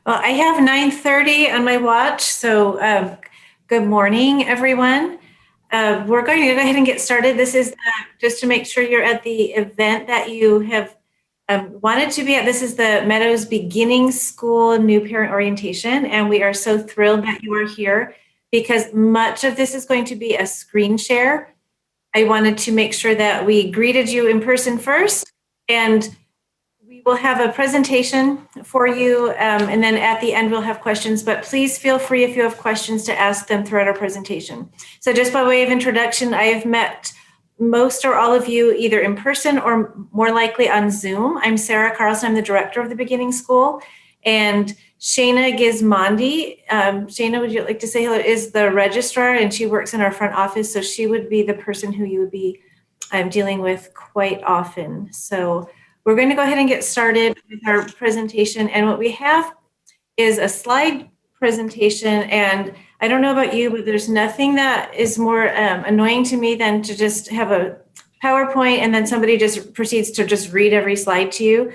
Well, I have 9:30 on my watch, so good morning, everyone. We're going to go ahead and get started. This is just to make sure you're at the event that you have wanted to be at. This is the Meadows Beginning School New Parent Orientation, and we are so thrilled that you are here because much of this is going to be a screen share. I wanted to make sure that we greeted you in person first, and we will have a presentation for you, and then at the end we'll have questions, but please feel free if you have questions to ask them throughout our presentation. So just by way of introduction, I have met most or all of you either in person or more likely on Zoom. I'm Sara Carlson, I'm the director of the Beginning School, and Shayna Gismondi, Shayna, would you like to say hello, is the registrar, and she works in our front office, so she would be the person who you would be dealing with quite often. So we're going to go ahead and get started with our presentation. And what we have is a slide presentation. And I don't know about you, but there's nothing that is more annoying to me than to just have a PowerPoint and then somebody just proceeds to just read every slide to you.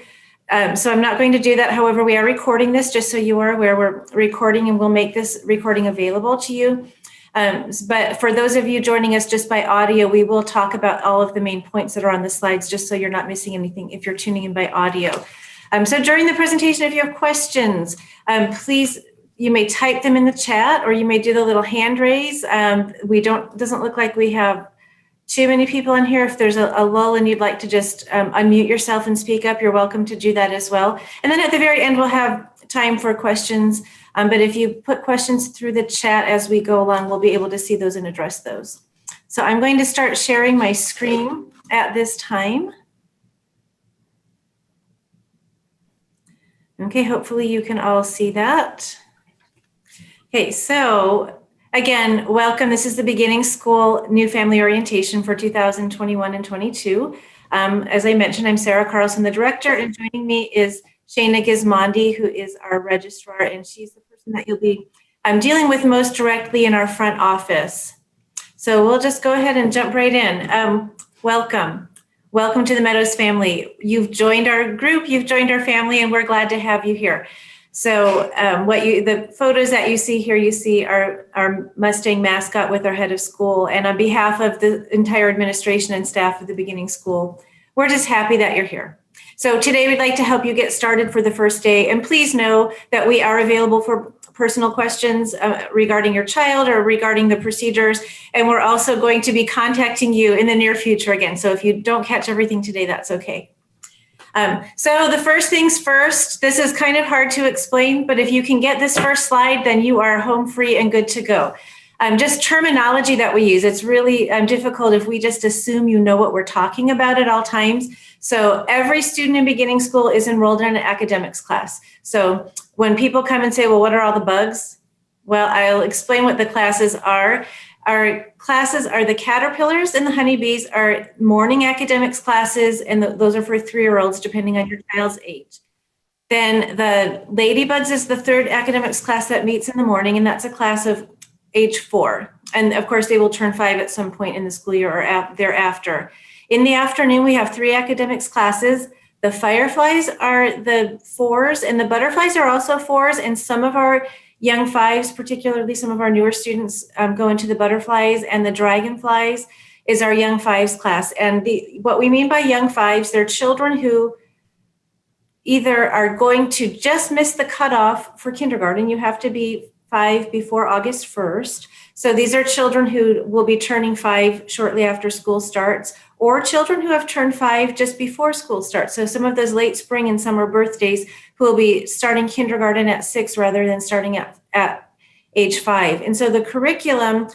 So I'm not going to do that. However, we are recording this, just so you are aware, we're recording and we'll make this recording available to you. But for those of you joining us just by audio, we will talk about all of the main points that are on the slides, just so you're not missing anything if you're tuning in by audio. So during the presentation, if you have questions, please, you may type them in the chat or you may do the little hand raise. Doesn't look like we have too many people in here. If there's a lull and you'd like to just unmute yourself and speak up, you're welcome to do that as well. And then at the very end, we'll have time for questions. But if you put questions through the chat as we go along, we'll be able to see those and address those. So I'm going to start sharing my screen at this time. Okay, hopefully you can all see that. Okay, so again, welcome. This is the Beginning School New Family Orientation for 2021 and 22. As I mentioned, I'm Sara Carlson, the director, and joining me is Shayna Gismondi, who is our registrar, and she's the person that you'll be dealing with most directly in our front office. So we'll just go ahead and jump right in. Welcome. Welcome to the Meadows family. You've joined our group, you've joined our family, and we're glad to have you here. So the photos that you see here, you see our Mustang mascot with our head of school. And on behalf of the entire administration and staff of the Beginning School, we're just happy that you're here. So today we'd like to help you get started for the first day. And please know that we are available for personal questions regarding your child or regarding the procedures. And we're also going to be contacting you in the near future again. So if you don't catch everything today, that's okay. So the first things first, this is kind of hard to explain, but if you can get this first slide, then you are home free and good to go. Just terminology that we use, it's really difficult if we just assume you know what we're talking about at all times. So every student in Beginning School is enrolled in an academics class. So when people come and say, well, what are all the bugs? Well, I'll explain what the classes are. Our classes are the caterpillars and the honeybees are morning academics classes, and those are for 3-year-olds, depending on your child's age. Then the ladybugs is the third academics class that meets in the morning, and that's a class of age 4. And of course, they will turn 5 at some point in the school year or thereafter. In the afternoon, we have 3 academics classes. The fireflies are the 4s, and the butterflies are also 4s, and some of our young 5s, particularly some of our newer students, go into the butterflies, and the dragonflies is our young 5s class. And what we mean by young 5s, they're children who either are going to just miss the cutoff for kindergarten. You have to be 5 before August 1st. So these are children who will be turning 5 shortly after school starts, or children who have turned 5 just before school starts. So some of those late spring and summer birthdays who will be starting kindergarten at 6 rather than starting at age 5. And so the curriculum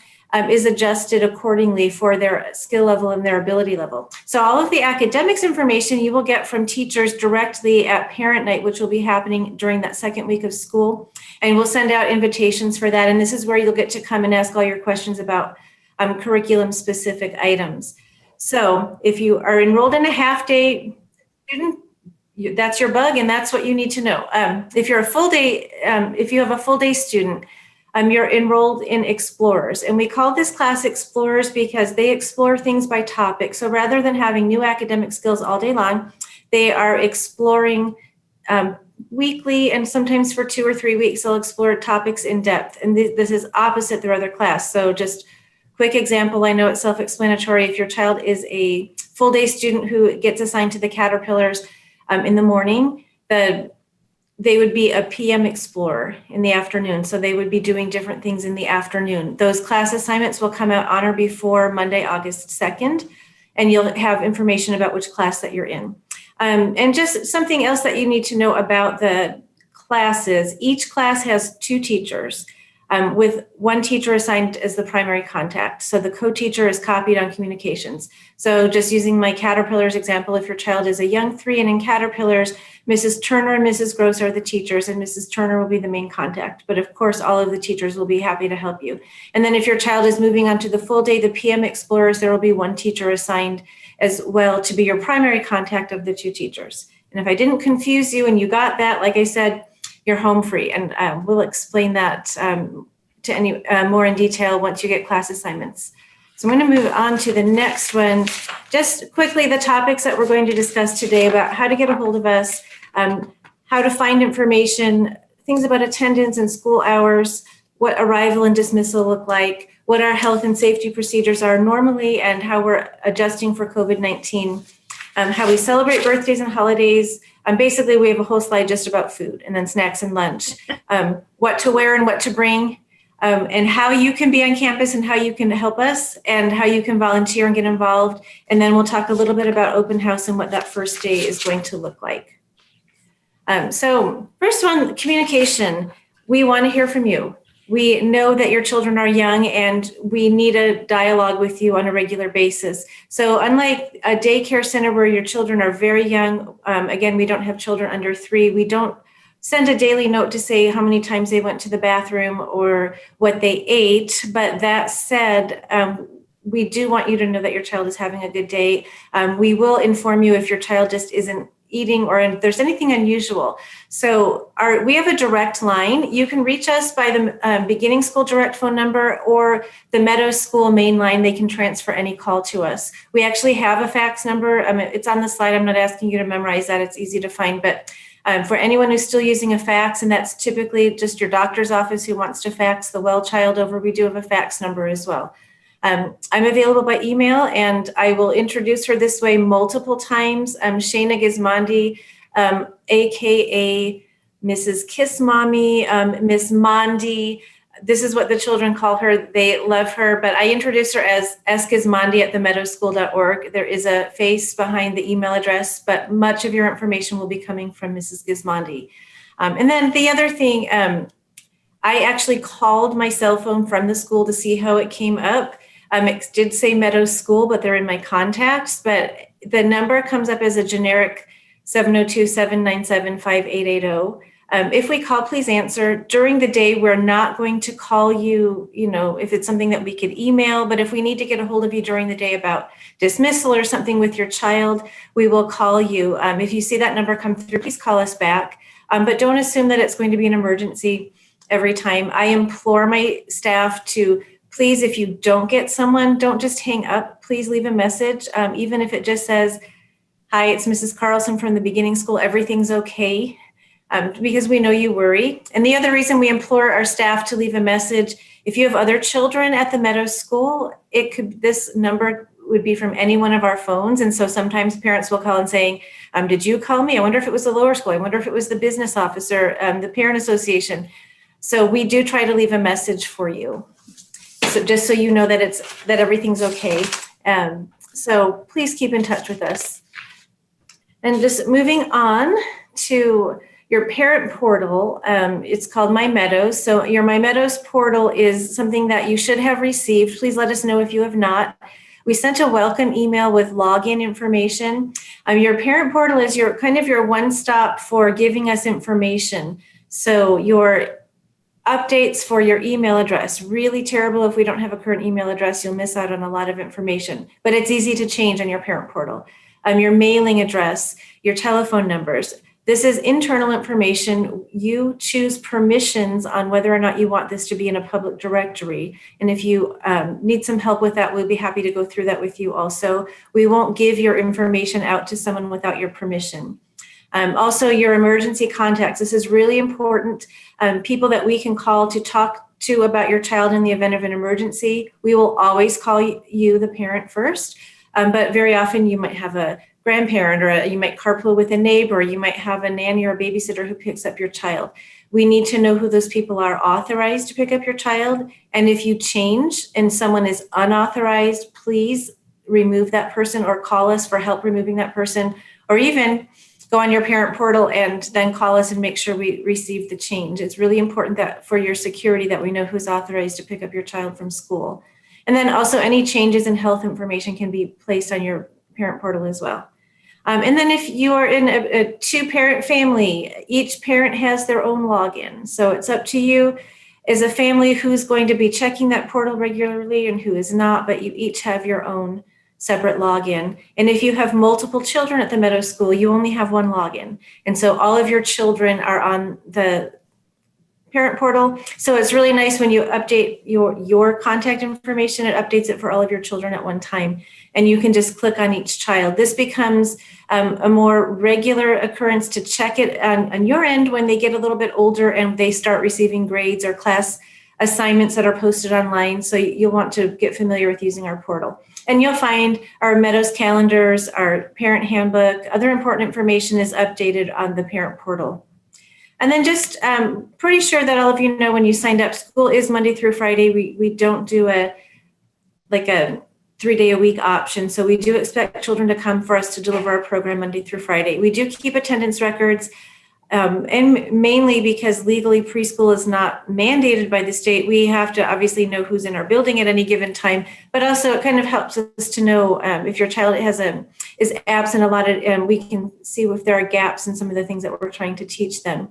is adjusted accordingly for their skill level and their ability level. So all of the academics information you will get from teachers directly at parent night, which will be happening during that second week of school. And we'll send out invitations for that. And this is where you'll get to come and ask all your questions about curriculum specific items. So if you are enrolled in a half-day student, that's your bug, and that's what you need to know. If you're a full day, if you have a full day student, you're enrolled in Explorers. And we call this class Explorers because they explore things by topic. So rather than having new academic skills all day long, they are exploring weekly, and sometimes for 2 or 3 weeks, they'll explore topics in depth. And this is opposite their other class. So just quick example, I know it's self-explanatory. If your child is a full day student who gets assigned to the Caterpillars in the morning, they would be a PM explorer in the afternoon. So they would be doing different things in the afternoon. Those class assignments will come out on or before Monday, August 2nd, and you'll have information about which class that you're in. And just something else that you need to know about the classes, each class has 2 teachers, with one teacher assigned as the primary contact. So the co-teacher is copied on communications. So just using my Caterpillars example, if your child is a young 3 and in Caterpillars, Mrs. Turner and Mrs. Gross are the teachers, and Mrs. Turner will be the main contact. But of course, all of the teachers will be happy to help you. And then if your child is moving on to the full day, the PM Explorers, there will be one teacher assigned as well to be your primary contact of the 2 teachers. And if I didn't confuse you and you got that, like I said, you're home free. And we'll explain that to any more in detail once you get class assignments. So I'm going to move on to the next one. Just quickly, the topics that we're going to discuss today about how to get a hold of us, how to find information, things about attendance and school hours, what arrival and dismissal look like, what our health and safety procedures are normally, and how we're adjusting for COVID-19, how we celebrate birthdays and holidays. Basically, we have a whole slide just about food, and then snacks and lunch, what to wear and what to bring, and how you can be on campus and how you can help us and how you can volunteer and get involved. And then we'll talk a little bit about open house and what that first day is going to look like. So first one, communication. We want to hear from you. We know that your children are young and we need a dialogue with you on a regular basis. So unlike a daycare center where your children are very young, again, we don't have children under 3. We don't send a daily note to say how many times they went to the bathroom or what they ate. But that said, we do want you to know that your child is having a good day. We will inform you if your child just isn't eating or if there's anything unusual. So we have a direct line. You can reach us by the beginning school direct phone number or the Meadows School main line. They can transfer any call to us. We actually have a fax number. It's on the slide. I'm not asking you to memorize that. It's easy to find. But for anyone who's still using a fax, and that's typically just your doctor's office who wants to fax the well child over, we do have a fax number as well. I'm available by email, and I will introduce her this way multiple times. Shayna Gizmondi, AKA Mrs. Kiss Mommy, Miss Mondi. This is what the children call her. They love her, but I introduce her as Gizmondi at themeadowschool.org. There is a face behind the email address, but much of your information will be coming from Mrs. Gizmondi. And then the other thing, I actually called my cell phone from the school to see how it came up. It did say Meadows School, but they're in my contacts. But the number comes up as a generic 702-797-5880. If we call, please answer. During the day, we're not going to call you, if it's something that we could email. But if we need to get a hold of you during the day about dismissal or something with your child, we will call you. If you see that number come through, please call us back. But don't assume that it's going to be an emergency every time. I implore my staff to please, if you don't get someone, don't just hang up. Please leave a message, even if it just says, "Hi, it's Mrs. Carlson from the beginning school. Everything's okay," because we know you worry. And the other reason we implore our staff to leave a message, if you have other children at the Meadows School, this number would be from any one of our phones. And so sometimes parents will call and saying, "Did you call me? I wonder if it was the lower school. I wonder if it was the business officer, the parent association." So we do try to leave a message for you. So just so you know that everything's okay. So please keep in touch with us. And just moving on to your parent portal, it's called My Meadows. So your My Meadows portal is something that you should have received. Please let us know if you have not. We sent a welcome email with login information. Your parent portal is your one-stop for giving us information. So your updates for your email address, really terrible if we don't have a current email address, you'll miss out on a lot of information, but it's easy to change on your parent portal. Your mailing address, your telephone numbers. This is internal information. You choose permissions on whether or not you want this to be in a public directory. And if you need some help with that, we'll be happy to go through that with you also. We won't give your information out to someone without your permission. Also, your emergency contacts. This is really important. People that we can call to talk to about your child in the event of an emergency. We will always call you, the parent, first, but very often you might have a grandparent, or you might carpool with a neighbor, you might have a nanny or a babysitter who picks up your child. We need to know who those people are authorized to pick up your child. And if you change and someone is unauthorized, please remove that person or call us for help removing that person, or even go on your parent portal and then call us and make sure we receive the change. It's really important that for your security that we know who's authorized to pick up your child from school. And then also any changes in health information can be placed on your parent portal as well. And then if you are in a two-parent family, each parent has their own login. So it's up to you as a family who's going to be checking that portal regularly and who is not, but you each have your own separate login. And if you have multiple children at the Meadows School, you only have one login. And so all of your children are on the parent portal. So it's really nice when you update your contact information, it updates it for all of your children at one time. And you can just click on each child. This becomes a more regular occurrence to check it on your end when they get a little bit older and they start receiving grades or class assignments that are posted online. So you'll want to get familiar with using our portal. And you'll find our Meadows calendars, our parent handbook, other important information is updated on the parent portal. And then just pretty sure that all of you know when you signed up, school is Monday through Friday. We don't do a 3-day-a-week option. So we do expect children to come for us to deliver our program Monday through Friday. We do keep attendance records, and mainly because legally preschool is not mandated by the state. We have to obviously know who's in our building at any given time, but also it kind of helps us to know if your child is absent a lot, and we can see if there are gaps in some of the things that we're trying to teach them.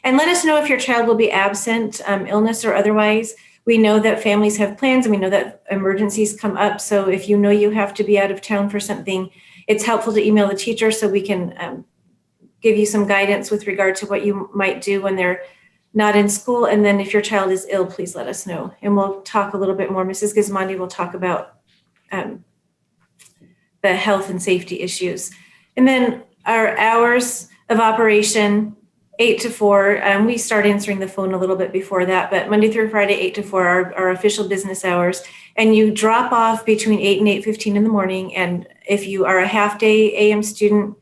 And let us know if your child will be absent, illness or otherwise. We know that families have plans and we know that emergencies come up. So if you know you have to be out of town for something, it's helpful to email the teacher so we can give you some guidance with regard to what you might do when they're not in school. And then if your child is ill, please let us know. And we'll talk a little bit more. Mrs. Gismondi will talk about the health and safety issues. And then our hours of operation, 8 to 4. We start answering the phone a little bit before that, but Monday through Friday, 8 to 4 are our official business hours. And you drop off between 8 and 8:15 in the morning. And if you are a half-day AM student,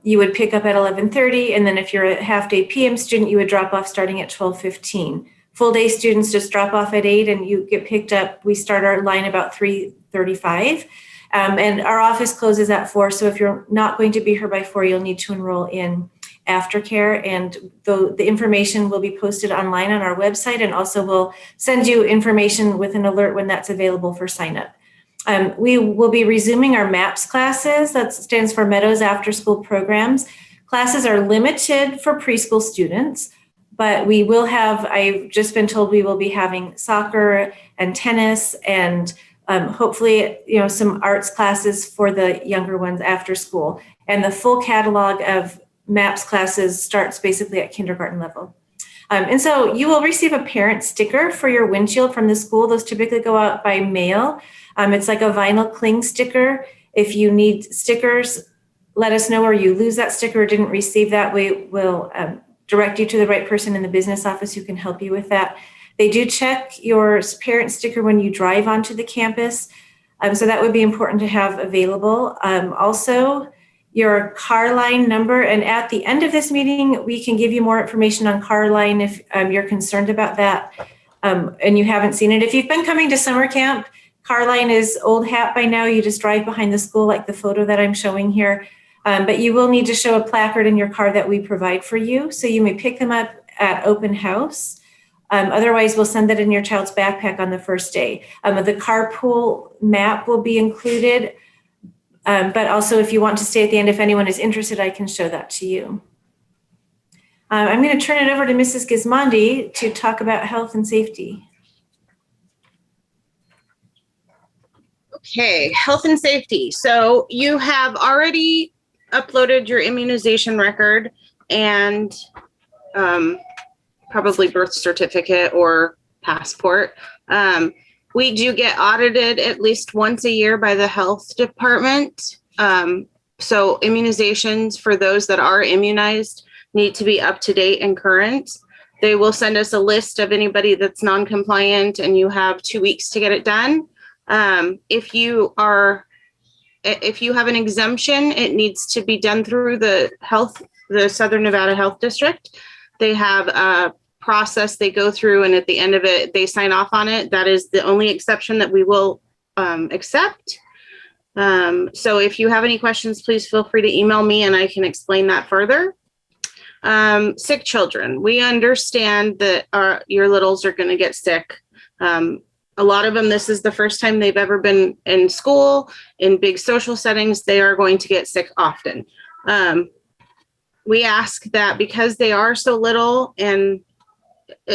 you would pick up at 11:30. And then if you're a half-day PM student, you would drop off starting at 12:15. Full-day students just drop off at 8 and you get picked up. We start our line about 3:35. And our office closes at 4. So if you're not going to be here by 4, you'll need to enroll in aftercare, and the information will be posted online on our website, and also we'll send you information with an alert when that's available for sign up. We will be resuming our MAPS classes. That stands for Meadows After School Programs. Classes are limited for preschool students, but we will have, I've just been told we will be having soccer and tennis and hopefully, some arts classes for the younger ones after school. And the full catalog of MAPS classes starts basically at kindergarten level. And so you will receive a parent sticker for your windshield from the school. Those typically go out by mail. It's like a vinyl cling sticker. If you need stickers, let us know, or you lose that sticker or didn't receive that, we will direct you to the right person in the business office who can help you with that. They do check your parent sticker when you drive onto the campus. So that would be important to have available. Also, your car line number. And at the end of this meeting, we can give you more information on car line if you're concerned about that and you haven't seen it. If you've been coming to summer camp, car line is old hat by now. You just drive behind the school like the photo that I'm showing here. But you will need to show a placard in your car that we provide for you. So you may pick them up at open house. Otherwise, we'll send that in your child's backpack on the first day. The carpool map will be included. But also, if you want to stay at the end, if anyone is interested, I can show that to you. I'm going to turn it over to Mrs. Gismondi to talk about health and safety. Okay, health and safety. So you have already uploaded your immunization record and probably birth certificate or passport. We do get audited at least once a year by the health department. So immunizations for those that are immunized need to be up to date and current. They will send us a list of anybody that's non-compliant, and you have 2 weeks to get it done. If you have an exemption, it needs to be done through the Southern Nevada Health District. They have a process they go through, and at the end of it, they sign off on it. That is the only exception that we will accept. So if you have any questions, please feel free to email me and I can explain that further. Sick children. We understand that your littles are going to get sick. A lot of them, this is the first time they've ever been in school, in big social settings. They are going to get sick often. We ask that because they are so little, and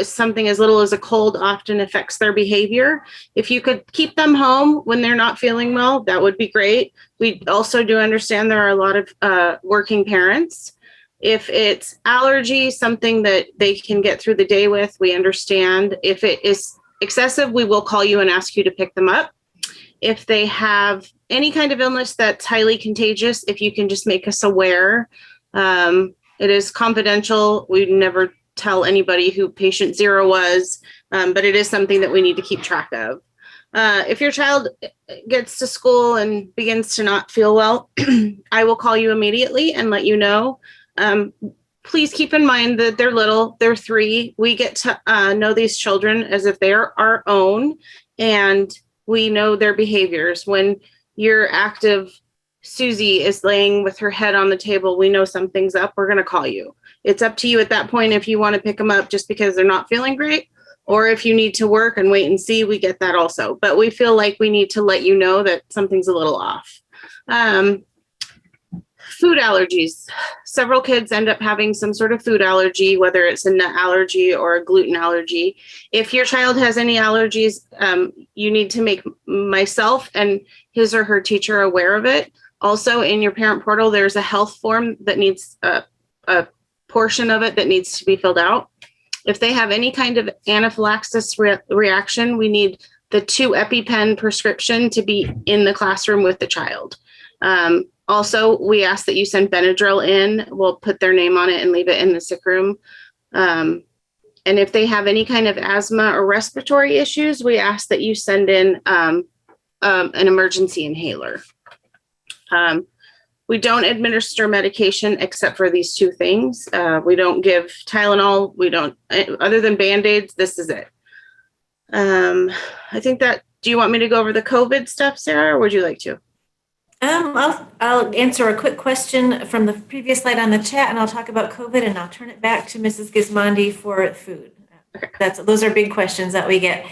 something as little as a cold often affects their behavior, if you could keep them home when they're not feeling well, that would be great. We also do understand there are a lot of working parents. If it's allergy, something that they can get through the day with, we understand. If it is excessive, we will call you and ask you to pick them up. If they have any kind of illness that's highly contagious, if you can just make us aware. It is confidential. We never tell anybody who patient 0 was, but it is something that we need to keep track of. If your child gets to school and begins to not feel well, I will call you immediately and let you know. Please keep in mind that they're little, they're 3. We get to know these children as if they are our own, and we know their behaviors. When your active Susie is laying with her head on the table, we know something's up, we're going to call you. It's up to you at that point if you want to pick them up just because they're not feeling great, or if you need to work and wait and see, we get that also. But we feel like we need to let you know that something's a little off. Food allergies. Several kids end up having some sort of food allergy, whether it's a nut allergy or a gluten allergy. If your child has any allergies, you need to make myself and his or her teacher aware of it. Also, in your parent portal, there's a health form that needs a portion of it that needs to be filled out. If they have any kind of anaphylaxis reaction, we need the 2 EpiPen prescription to be in the classroom with the child. Also, we ask that you send Benadryl in. We'll put their name on it and leave it in the sick room. And if they have any kind of asthma or respiratory issues, we ask that you send in an emergency inhaler. We don't administer medication except for these 2 things. We don't give Tylenol. We don't, other than Band-Aids, this is it. I think that, do you want me to go over the COVID stuff, Sarah, or would you like to? I'll answer a quick question from the previous slide on the chat, and I'll talk about COVID, and I'll turn it back to Mrs. Gismondi for food. Okay. Those are big questions that we get.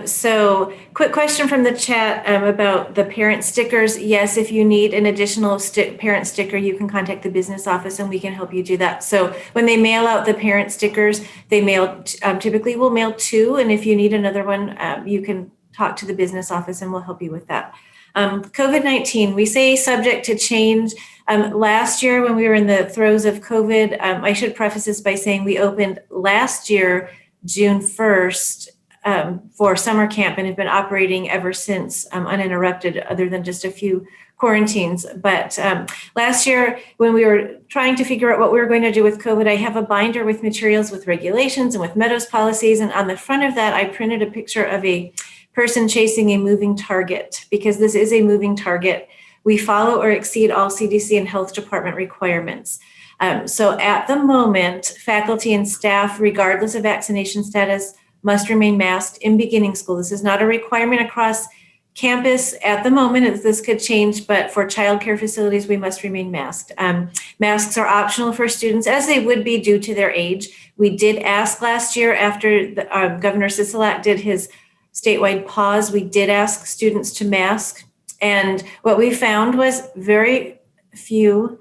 So quick question from the chat about the parent stickers. Yes, if you need an additional parent sticker, you can contact the business office and we can help you do that. So when they mail out the parent stickers, they typically will mail 2. And if you need another one, you can talk to the business office and we'll help you with that. COVID-19, we say subject to change. Last year, when we were in the throes of COVID, I should preface this by saying we opened last year, June 1st, for summer camp and have been operating ever since uninterrupted, other than just a few quarantines. But last year, when we were trying to figure out what we were going to do with COVID, I have a binder with materials with regulations and with Meadows policies. And on the front of that, I printed a picture of a person chasing a moving target, because this is a moving target. We follow or exceed all CDC and health department requirements. So at the moment, faculty and staff, regardless of vaccination status, must remain masked in beginning school. This is not a requirement across campus at the moment. This could change, but for childcare facilities, we must remain masked. Masks are optional for students, as they would be due to their age. We did ask last year, after Governor Sisolak did his statewide pause, we did ask students to mask. And what we found was very few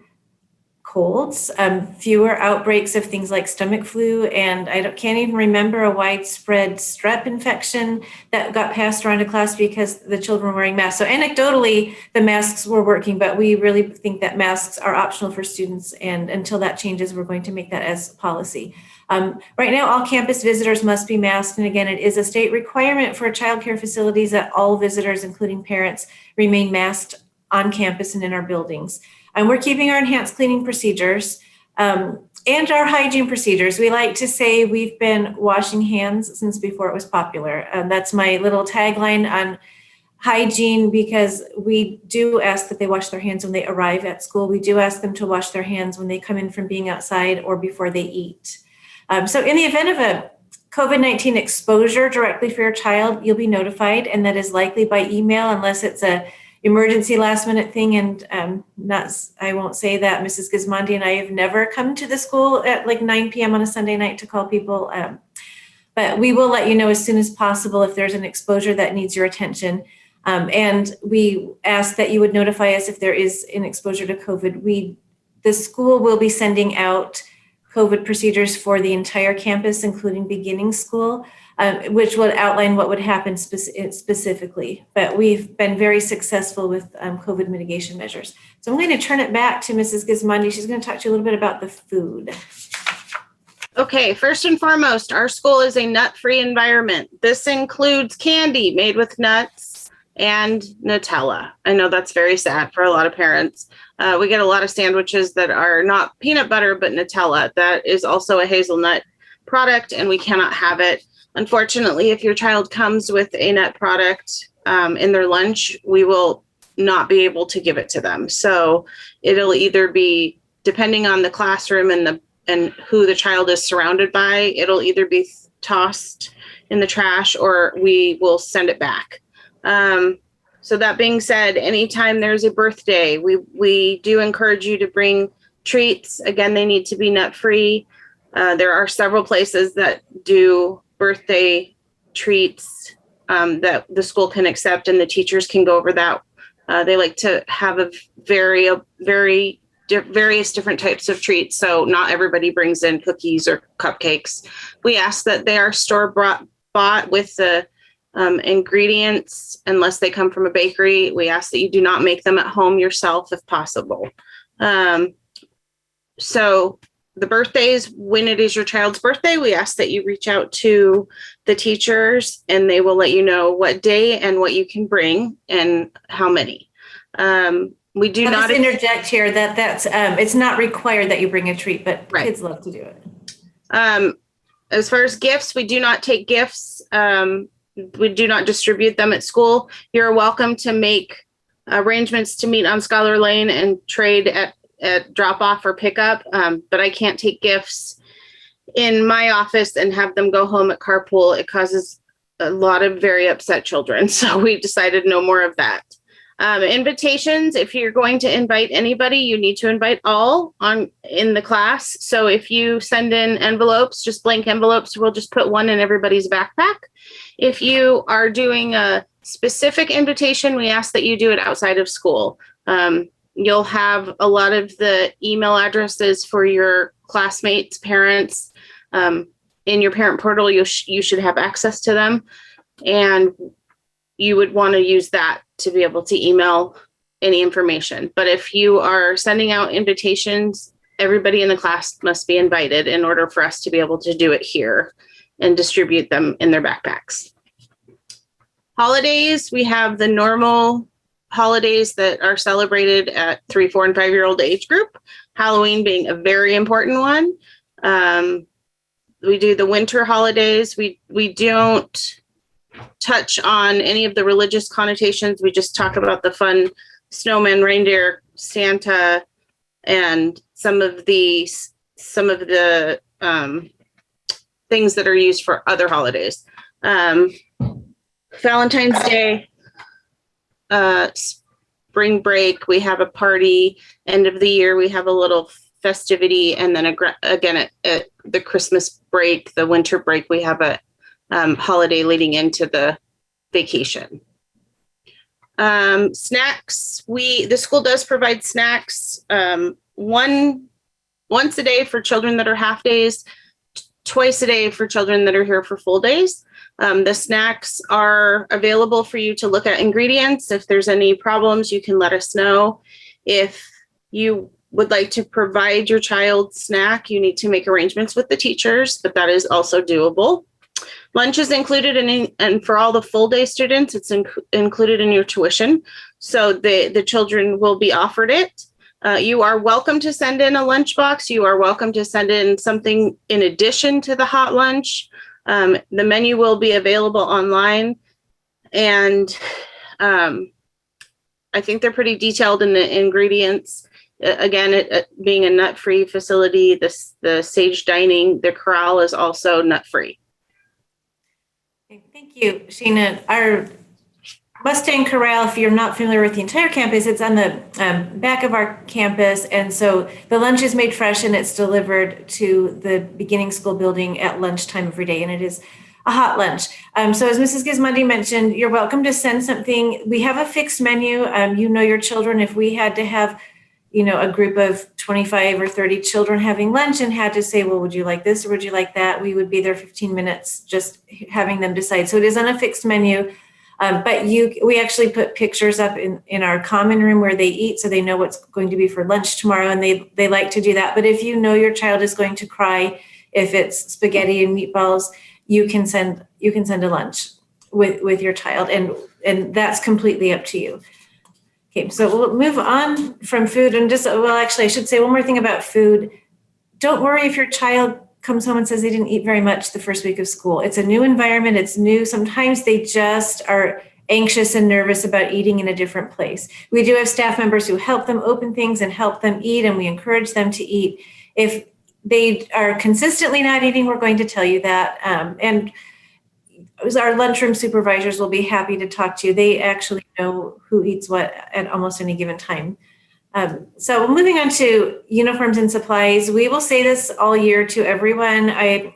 colds, fewer outbreaks of things like stomach flu, and can't even remember a widespread strep infection that got passed around to class because the children were wearing masks. So anecdotally, the masks were working, but we really think that masks are optional for students, and until that changes, we're going to make that as policy. Right now, all campus visitors must be masked, and again, it is a state requirement for childcare facilities that all visitors, including parents, remain masked on campus and in our buildings. And we're keeping our enhanced cleaning procedures and our hygiene procedures. We like to say we've been washing hands since before it was popular. That's my little tagline on hygiene, because we do ask that they wash their hands when they arrive at school. We do ask them to wash their hands when they come in from being outside or before they eat. So in the event of a COVID-19 exposure directly for your child, you'll be notified, and that is likely by email unless it's a emergency last minute thing. And I won't say that Mrs. Gismondi and I have never come to the school at like 9 p.m. on a Sunday night to call people. But we will let you know as soon as possible if there's an exposure that needs your attention. And we ask that you would notify us if there is an exposure to COVID. The school will be sending out COVID procedures for the entire campus, including beginning school, which would outline what would happen specifically. But we've been very successful with COVID mitigation measures. So I'm going to turn it back to Mrs. Gismondi. She's going to talk to you a little bit about the food. Okay, first and foremost, our school is a nut-free environment. This includes candy made with nuts and Nutella. I know that's very sad for a lot of parents. We get a lot of sandwiches that are not peanut butter, but Nutella. That is also a hazelnut product, and we cannot have it. Unfortunately, if your child comes with a nut product in their lunch, we will not be able to give it to them. So it'll either be, depending on the classroom and who the child is surrounded by, it'll either be tossed in the trash or we will send it back. So that being said, anytime there's a birthday, we do encourage you to bring treats. Again, they need to be nut-free. There are several places that do birthday treats that the school can accept, and the teachers can go over that. They like to have a various different types of treats, so not everybody brings in cookies or cupcakes. We ask that they are store-bought with the ingredients, unless they come from a bakery. We ask that you do not make them at home yourself if possible. So the birthdays, when it is your child's birthday, we ask that you reach out to the teachers and they will let you know what day and what you can bring and how many. We do not interject here that's it's not required that you bring a treat, but right. Kids love to do it. As far as gifts, we do not take gifts. We do not distribute them at school. You're welcome to make arrangements to meet on Scholar Lane and trade at drop off or pickup. But I can't take gifts in my office and have them go home at carpool. It causes a lot of very upset children. So we decided no more of that. Invitations, if you're going to invite anybody, you need to invite all in the class. So if you send in envelopes, just blank envelopes, we'll just put one in everybody's backpack. If you are doing a specific invitation, we ask that you do it outside of school. You'll have a lot of the email addresses for your classmates, parents. In your parent portal, you should have access to them. And you would want to use that to be able to email any information. But if you are sending out invitations, everybody in the class must be invited in order for us to be able to do it here and distribute them in their backpacks. Holidays, we have the normal holidays that are celebrated at 3, 4, and 5-year-old age group, Halloween being a very important one. We do the winter holidays. We don't touch on any of the religious connotations. We just talk about the fun snowman, reindeer, Santa, and some of the things that are used for other holidays. Valentine's Day, spring break, we have a party. End of the year, we have a little festivity, and then again at the Christmas break, the winter break, we have a holiday leading into the vacation. Snacks, the school does provide snacks once a day for children that are half days, twice a day for children that are here for full days. The snacks are available for you to look at ingredients. If there's any problems, you can let us know. If you would like to provide your child snack, you need to make arrangements with the teachers, but that is also doable. Lunch is included and for all the full day students, it's included in your tuition. So the children will be offered it. You are welcome to send in a lunchbox. You are welcome to send in something in addition to the hot lunch. The menu will be available online, and I think they're pretty detailed in the ingredients. Again, it being a nut-free facility, the Sage Dining, the corral is also nut-free. Thank you, Sheena. Our Mustang Corral, if you're not familiar with the entire campus, it's on the back of our campus. And so the lunch is made fresh and it's delivered to the beginning school building at lunchtime every day. And it is a hot lunch. So as Mrs. Gismondi mentioned, you're welcome to send something. We have a fixed menu. You know your children. If we had to have, a group of 25 or 30 children having lunch and had to say, well, would you like this or would you like that? We would be there 15 minutes just having them decide. So it is on a fixed menu. But we actually put pictures up in our common room where they eat, so they know what's going to be for lunch tomorrow, and they like to do that. But if you know your child is going to cry if it's spaghetti and meatballs, you can send a lunch with your child, and that's completely up to you. Okay, so we'll move on from food, and actually, I should say one more thing about food. Don't worry if your child comes home and says they didn't eat very much the first week of school. It's a new environment. It's new. Sometimes they just are anxious and nervous about eating in a different place. We do have staff members who help them open things and help them eat, and we encourage them to eat. If they are consistently not eating, we're going to tell you that. And our lunchroom supervisors will be happy to talk to you. They actually know who eats what at almost any given time. So moving on to uniforms and supplies, we will say this all year to everyone. I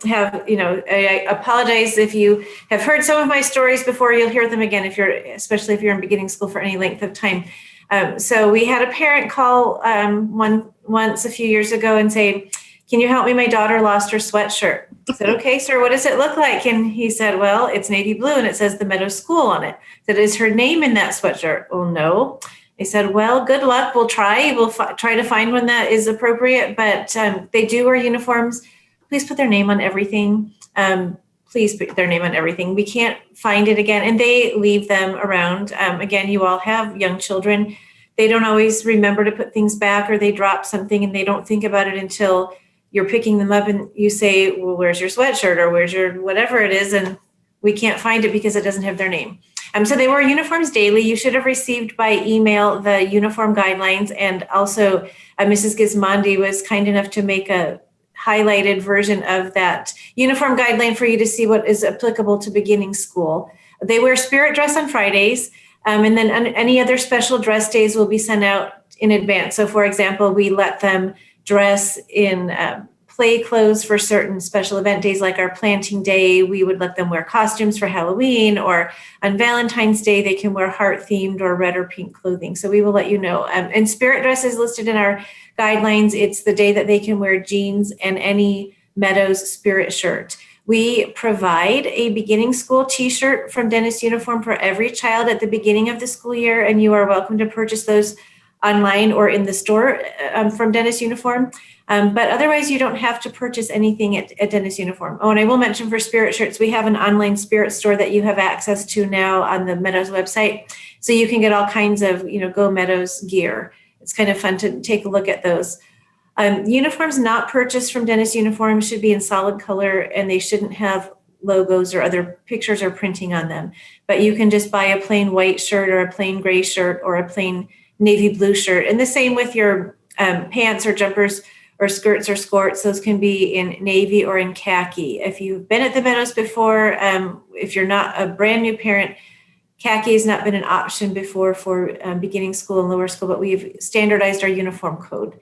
apologize if you have heard some of my stories before. You'll hear them again especially if you're in beginning school for any length of time. So we had a parent call once a few years ago and say, "Can you help me? My daughter lost her sweatshirt." I said, "Okay, sir, what does it look like?" And he said, "Well, it's navy blue and it says the Meadows School on it." I said, "Is her name in that sweatshirt?" "Well, no." They said, "Well, good luck. We'll try. We'll try to find one that is appropriate, but they do wear uniforms. Please put their name on everything. Please put their name on everything. We can't find it again." And they leave them around. Again, you all have young children. They don't always remember to put things back, or they drop something and they don't think about it until you're picking them up and you say, "Well, where's your sweatshirt?" or "Where's your whatever it is?" And we can't find it because it doesn't have their name. So they wear uniforms daily. You should have received by email the uniform guidelines. And also Mrs. Gismondi was kind enough to make a highlighted version of that uniform guideline for you to see what is applicable to beginning school. They wear spirit dress on Fridays. And then any other special dress days will be sent out in advance. So for example, we let them dress in play clothes for certain special event days, like our planting day. We would let them wear costumes for Halloween, or on Valentine's Day, they can wear heart themed or red or pink clothing. So we will let you know. And spirit dress is listed in our guidelines. It's the day that they can wear jeans and any Meadows spirit shirt. We provide a beginning school t-shirt from Dennis Uniform for every child at the beginning of the school year. And you are welcome to purchase those online or in the store from Dennis Uniform. But otherwise, you don't have to purchase anything at Dennis Uniform. Oh, and I will mention for spirit shirts, we have an online spirit store that you have access to now on the Meadows website. So you can get all kinds of, Go Meadows gear. It's kind of fun to take a look at those. Uniforms not purchased from Dennis Uniform should be in solid color, and they shouldn't have logos or other pictures or printing on them. But you can just buy a plain white shirt or a plain gray shirt or a plain navy blue shirt. And the same with your pants or jumpers or skirts or skirts. Those can be in navy or in khaki. If you've been at the Meadows before, if you're not a brand new parent, khaki has not been an option before for beginning school and lower school, but we've standardized our uniform code.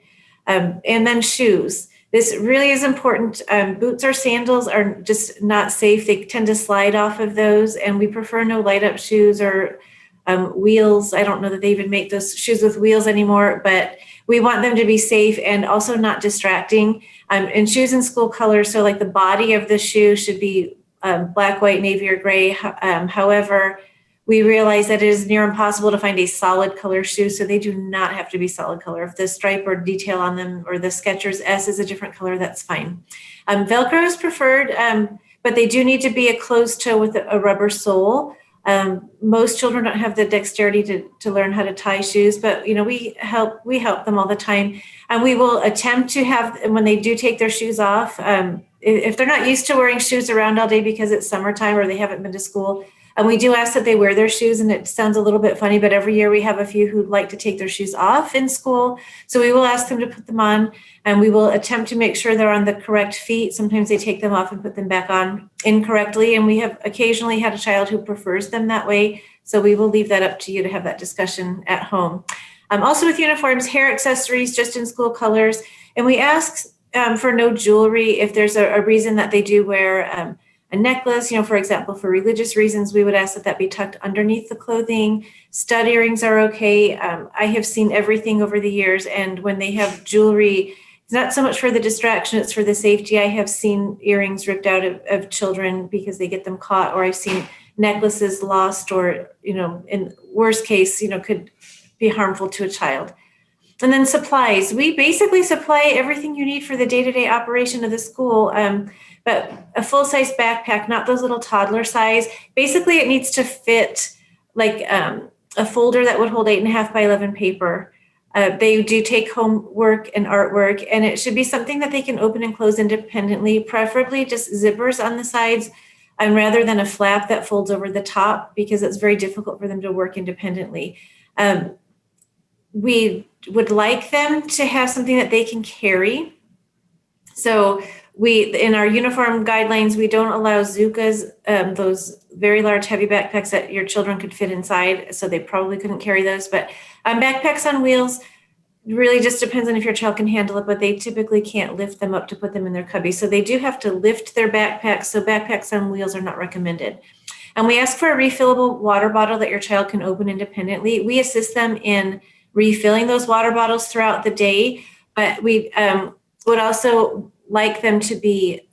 And then shoes. This really is important. Boots or sandals are just not safe. They tend to slide off of those, and we prefer no light up shoes or wheels. I don't know that they even make those shoes with wheels anymore, but we want them to be safe and also not distracting. And shoes in school colors, so like the body of the shoe should be black, white, navy, or gray. However, we realize that it is near impossible to find a solid color shoe, so they do not have to be solid color. If the stripe or detail on them or the Skechers S is a different color, that's fine. Velcro is preferred, but they do need to be a closed toe with a rubber sole. Most children don't have the dexterity to learn how to tie shoes, but we help them all the time. And we will attempt to have, when they do take their shoes off, if they're not used to wearing shoes around all day because it's summertime or they haven't been to school, and we do ask that they wear their shoes. And it sounds a little bit funny, but every year we have a few who like to take their shoes off in school. So we will ask them to put them on, and we will attempt to make sure they're on the correct feet. Sometimes they take them off and put them back on incorrectly. And we have occasionally had a child who prefers them that way. So we will leave that up to you to have that discussion at home. Also with uniforms, hair accessories, just in school colors. And we ask for no jewelry. If there's a reason that they do wear a necklace, for example, for religious reasons, we would ask that be tucked underneath the clothing. Stud earrings are okay. I have seen everything over the years. And when they have jewelry, it's not so much for the distraction, it's for the safety. I have seen earrings ripped out of children because they get them caught, or I've seen necklaces lost, or, in worst case, could be harmful to a child. And then supplies. We basically supply everything you need for the day-to-day operation of the school, but a full-size backpack, not those little toddler size. Basically, it needs to fit like a folder that would hold 8.5 by 11 paper. They do take homework and artwork, and it should be something that they can open and close independently, preferably just zippers on the sides, and rather than a flap that folds over the top, because it's very difficult for them to work independently. We would like them to have something that they can carry. So in our uniform guidelines, we don't allow Zukas, those very large heavy backpacks that your children could fit inside. So they probably couldn't carry those, but backpacks on wheels really just depends on if your child can handle it, but they typically can't lift them up to put them in their cubby. So they do have to lift their backpacks. So backpacks on wheels are not recommended. And we ask for a refillable water bottle that your child can open independently. We assist them in refilling those water bottles throughout the day, but we would also like them to be,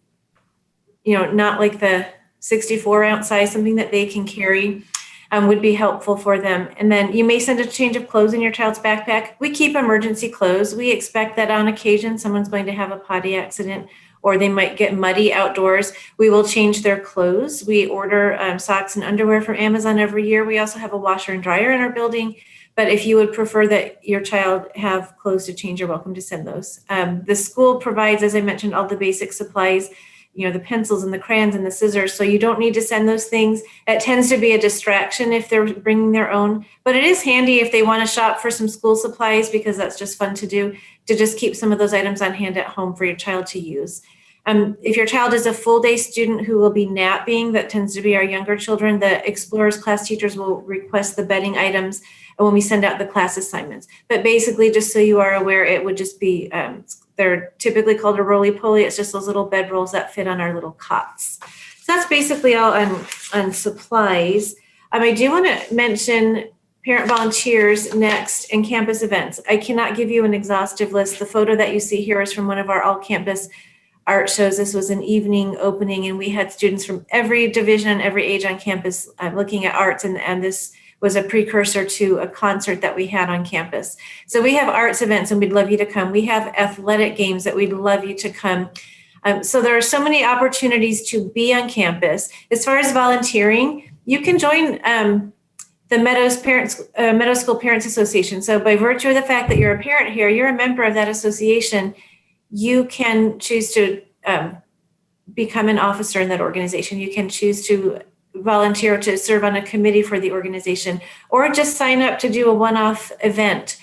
not like the 64-ounce size, something that they can carry would be helpful for them. And then you may send a change of clothes in your child's backpack. We keep emergency clothes. We expect that on occasion someone's going to have a potty accident or they might get muddy outdoors. We will change their clothes. We order socks and underwear from Amazon every year. We also have a washer and dryer in our building. But if you would prefer that your child have clothes to change, you're welcome to send those. The school provides, as I mentioned, all the basic supplies, the pencils and the crayons and the scissors. So you don't need to send those things. It tends to be a distraction if they're bringing their own, but it is handy if they want to shop for some school supplies, because that's just fun to do, to just keep some of those items on hand at home for your child to use. If your child is a full day student who will be napping, that tends to be our younger children, the Explorers class teachers will request the bedding items when we send out the class assignments. But basically, just so you are aware, it would just be, they're typically called a roly-poly. It's just those little bed rolls that fit on our little cots. So that's basically all on supplies. I do want to mention parent volunteers next and campus events. I cannot give you an exhaustive list. The photo that you see here is from one of our all-campus art shows. This was an evening opening, and we had students from every division and every age on campus looking at arts, and this was a precursor to a concert that we had on campus. So we have arts events and we'd love you to come. We have athletic games that we'd love you to come. So there are so many opportunities to be on campus. As far as volunteering, you can join the Meadows School Parents Association. So by virtue of the fact that you're a parent here, you're a member of that association, you can choose to become an officer in that organization. You can choose to volunteer to serve on a committee for the organization, or just sign up to do a one-off event.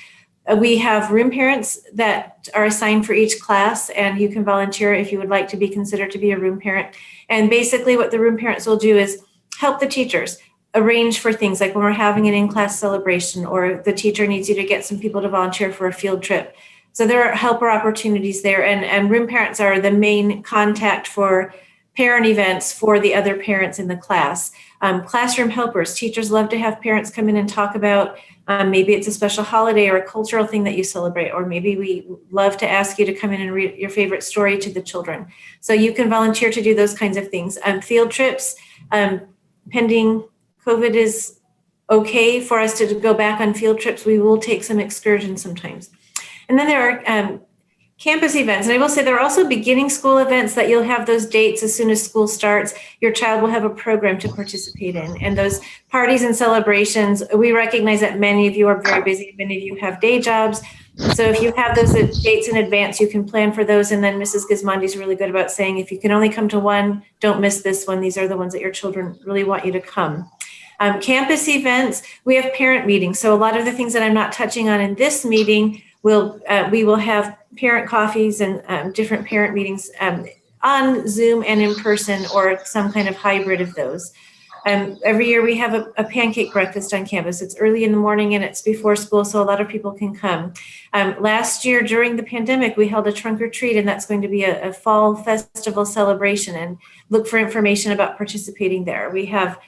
We have room parents that are assigned for each class, and you can volunteer if you would like to be considered to be a room parent. And basically what the room parents will do is help the teachers arrange for things like when we're having an in-class celebration, or the teacher needs you to get some people to volunteer for a field trip. So there are helper opportunities there, and room parents are the main contact for parent events for the other parents in the class. Classroom helpers, teachers love to have parents come in and talk about maybe it's a special holiday or a cultural thing that you celebrate, or maybe we love to ask you to come in and read your favorite story to the children. So you can volunteer to do those kinds of things. Field trips, pending COVID is okay for us to go back on field trips, we will take some excursions sometimes. And then there are campus events. And I will say there are also beginning school events that you'll have those dates as soon as school starts. Your child will have a program to participate in. And those parties and celebrations, we recognize that many of you are very busy. Many of you have day jobs. So if you have those dates in advance, you can plan for those. And then Mrs. Gismondi is really good about saying, if you can only come to one, don't miss this one. These are the ones that your children really want you to come. Campus events, we have parent meetings. So a lot of the things that I'm not touching on in this meeting, we will have parent coffees and different parent meetings on Zoom and in person, or some kind of hybrid of those. Every year we have a pancake breakfast on campus. It's early in the morning and it's before school, so a lot of people can come. Last year during the pandemic, we held a trunk or treat, and that's going to be a fall festival celebration, and look for information about participating there. We have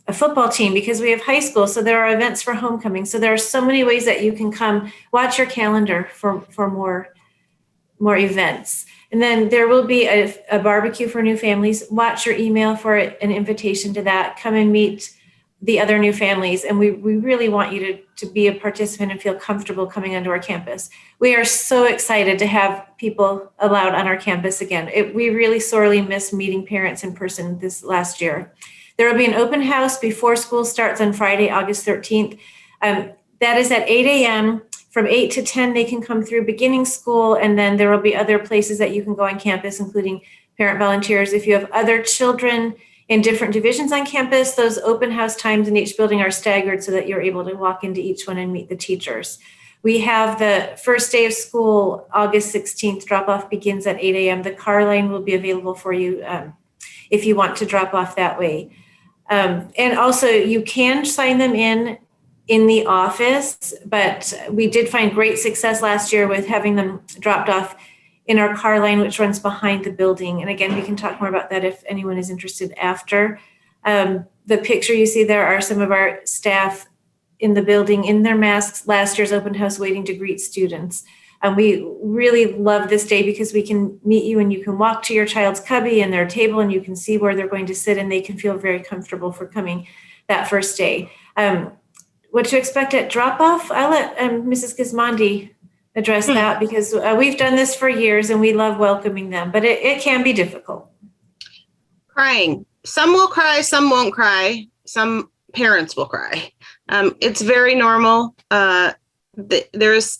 a football team because we have high school, so there are events for homecoming. So there are so many ways that you can come. Watch your calendar for more events. And then there will be a barbecue for new families. Watch your email for an invitation to that. Come and meet the other new families. And we really want you to be a participant and feel comfortable coming onto our campus. We are so excited to have people allowed on our campus again. We really sorely missed meeting parents in person this last year. There will be an open house before school starts on Friday, August 13th. That is at 8 a.m. From 8 to 10, they can come through beginning school, and then there will be other places that you can go on campus, including parent volunteers. If you have other children in different divisions on campus, those open house times in each building are staggered so that you're able to walk into each one and meet the teachers. We have the first day of school, August 16th. Drop-off begins at 8 a.m. The car line will be available for you if you want to drop off that way. And also, you can sign them in the office, but we did find great success last year with having them dropped off in our car line, which runs behind the building. And again, we can talk more about that if anyone is interested after. The picture you see there are some of our staff in the building in their masks, last year's open house, waiting to greet students. We really love this day because we can meet you and you can walk to your child's cubby and their table and you can see where they're going to sit, and they can feel very comfortable for coming that first day. What to expect at drop-off, I'll let Mrs. Gismondi address that, because we've done this for years and we love welcoming them, but it can be difficult. Crying. Some will cry, some won't cry. Some parents will cry. It's very normal. There is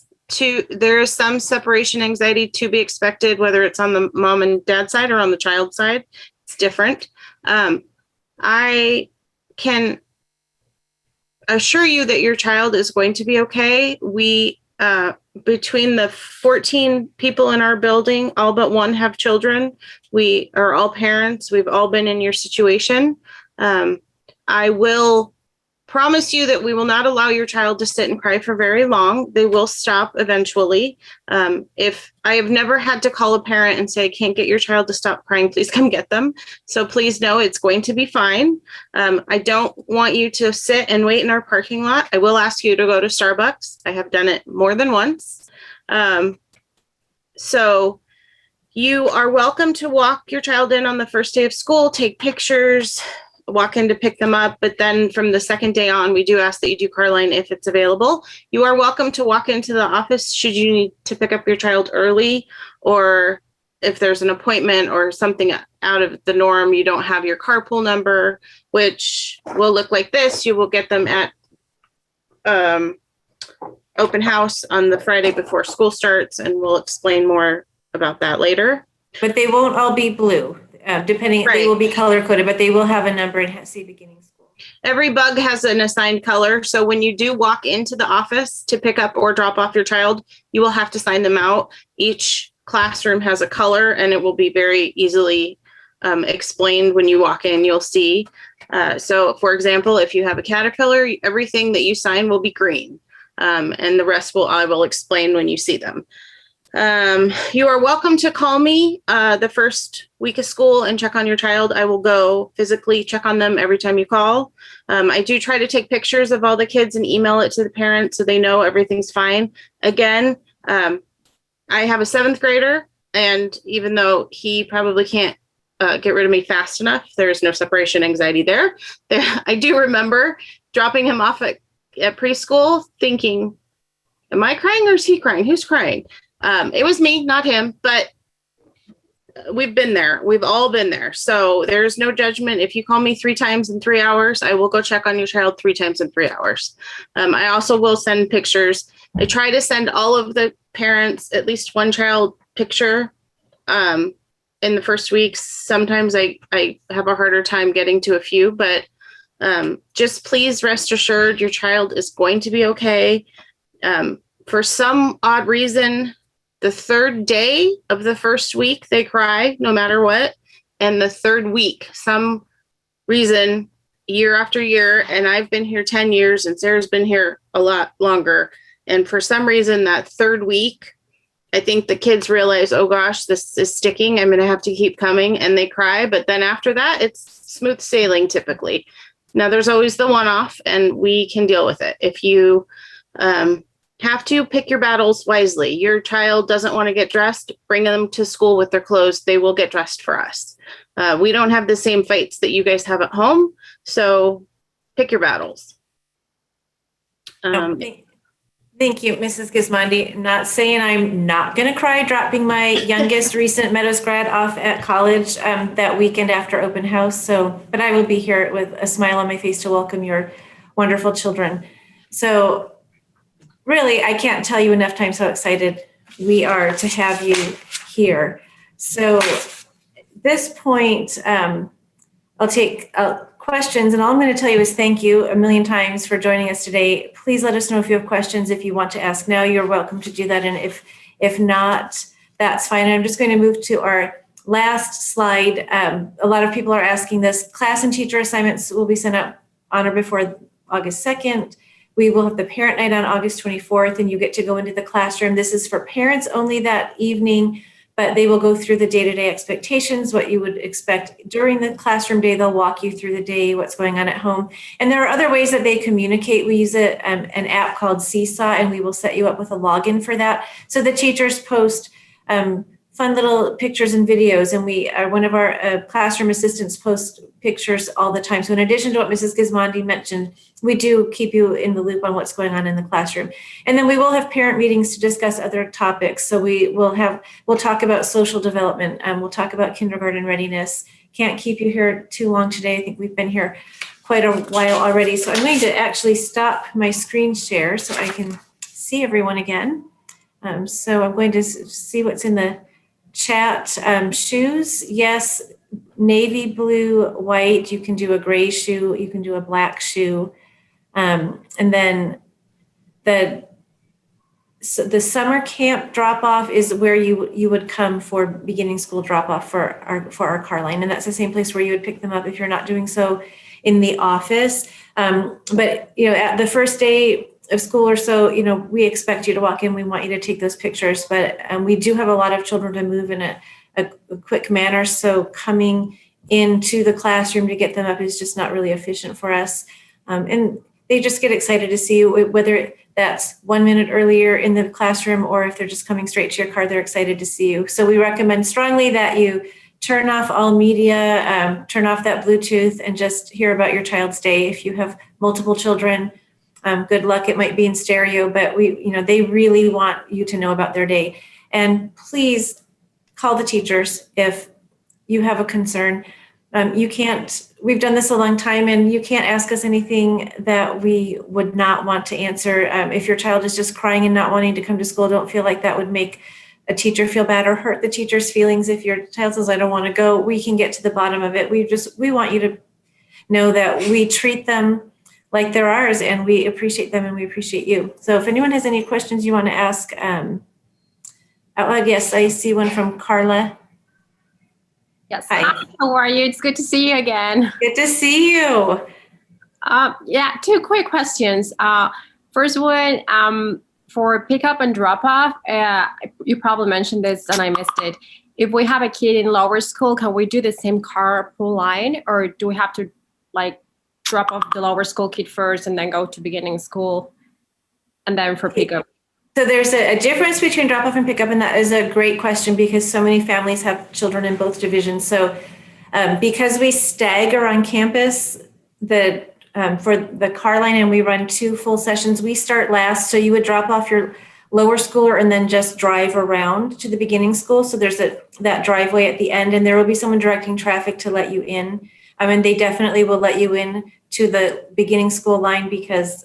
some separation anxiety to be expected, whether it's on the mom and dad side or on the child side. It's different. I can assure you that your child is going to be okay. We, between the 14 people in our building, all but one have children. We are all parents. We've all been in your situation. I will promise you that we will not allow your child to sit and cry for very long. They will stop eventually. If I have never had to call a parent and say, I can't get your child to stop crying, please come get them. So please know it's going to be fine. I don't want you to sit and wait in our parking lot. I will ask you to go to Starbucks. I have done it more than once. So you are welcome to walk your child in on the first day of school, take pictures, walk in to pick them up. But then from the second day on, we do ask that you do car line if it's available. You are welcome to walk into the office should you need to pick up your child early, or if there's an appointment or something out of the norm, you don't have your carpool number, which will look like this. You will get them at open house on the Friday before school starts, and we'll explain more about that later. But they won't all be blue. Depending, right. They will be color coded, but they will have a number and say beginning school. Every bug has an assigned color. So when you do walk into the office to pick up or drop off your child, you will have to sign them out. Each classroom has a color, and it will be very easily explained when you walk in. You'll see. So for example, if you have a Caterpillar, everything that you sign will be green, and the rest I will explain when you see them. You are welcome to call me the first week of school and check on your child. I will go physically check on them every time you call. I do try to take pictures of all the kids and email it to the parents so they know everything's fine. Again, I have a 7th grader, and even though he probably can't get rid of me fast enough, there's no separation anxiety there. I do remember dropping him off at preschool thinking, am I crying or is he crying? Who's crying? It was me, not him, but we've been there. We've all been there. So there's no judgment. If you call me 3 times in 3 hours, I will go check on your child 3 times in 3 hours. I also will send pictures. I try to send all of the parents at least one child picture in the first weeks. Sometimes I have a harder time getting to a few, but just please rest assured your child is going to be okay. For some odd reason, the 3rd day of the first week, they cry no matter what. And the 3rd week, some reason, year after year, and I've been here 10 years and Sarah's been here a lot longer. And for some reason, that 3rd week, I think the kids realize, oh gosh, this is sticking. I'm going to have to keep coming, and they cry. But then after that, it's smooth sailing typically. Now, there's always the one-off, and we can deal with it. If you have to, pick your battles wisely. Your child doesn't want to get dressed, bring them to school with their clothes. They will get dressed for us. We don't have the same fights that you guys have at home, so pick your battles. Thank you, Mrs. Gismondi. Not saying I'm not going to cry dropping my youngest recent Meadows grad off at college that weekend after open house. So, but I will be here with a smile on my face to welcome your wonderful children. So really, I can't tell you enough times how excited we are to have you here. So at this point, I'll take questions, and all I'm going to tell you is thank you a million times for joining us today. Please let us know if you have questions. If you want to ask now, you're welcome to do that. And if not, that's fine. I'm just going to move to our last slide. A lot of people are asking this. Class and teacher assignments will be sent out on or before August 2nd. We will have the parent night on August 24th, and you get to go into the classroom. This is for parents only that evening, but they will go through the day-to-day expectations, what you would expect during the classroom day. They'll walk you through the day, what's going on at home. And there are other ways that they communicate. We use an app called Seesaw, and we will set you up with a login for that. So the teachers post fun little pictures and videos, and one of our classroom assistants posts pictures all the time. So in addition to what Mrs. Gismondi mentioned, we do keep you in the loop on what's going on in the classroom. And then we will have parent meetings to discuss other topics. So we'll talk about social development, we'll talk about kindergarten readiness. Can't keep you here too long today. I think we've been here quite a while already. So I'm going to actually stop my screen share so I can see everyone again. So I'm going to see what's in the chat. Shoes, yes, navy blue, white. You can do a gray shoe. You can do a black shoe. And then the summer camp drop off is where you would come for beginning school drop off for our car line. And that's the same place where you would pick them up if you're not doing so in the office. But at the first day of school or so, we expect you to walk in. We want you to take those pictures, but we do have a lot of children to move in a quick manner. So coming into the classroom to get them up is just not really efficient for us. And they just get excited to see you, whether that's 1 minute earlier in the classroom or if they're just coming straight to your car, they're excited to see you. So we recommend strongly that you turn off all media, turn off that Bluetooth, and just hear about your child's day. If you have multiple children, good luck. It might be in stereo, but they really want you to know about their day. And please call the teachers if you have a concern. We've done this a long time, and you can't ask us anything that we would not want to answer. If your child is just crying and not wanting to come to school, don't feel like that would make a teacher feel bad or hurt the teacher's feelings. If your child says, I don't want to go, we can get to the bottom of it. We want you to know that we treat them like they're ours, and we appreciate them and we appreciate you. So if anyone has any questions you want to ask out loud, yes, I see one from Carla. Yes. Hi. How are you? It's good to see you again. Good to see you. Yeah, 2 quick questions. First one, for pickup and drop off, you probably mentioned this and I missed it. If we have a kid in lower school, can we do the same carpool line, or do we have to drop off the lower school kid first and then go to beginning school and then for pickup? So there's a difference between drop off and pickup, and that is a great question because so many families have children in both divisions. So because we stagger on campus, for the car line and we run 2 full sessions, we start last. So you would drop off your lower schooler and then just drive around to the beginning school. So there's that driveway at the end, and there will be someone directing traffic to let you in. I mean, they definitely will let you in to the beginning school line because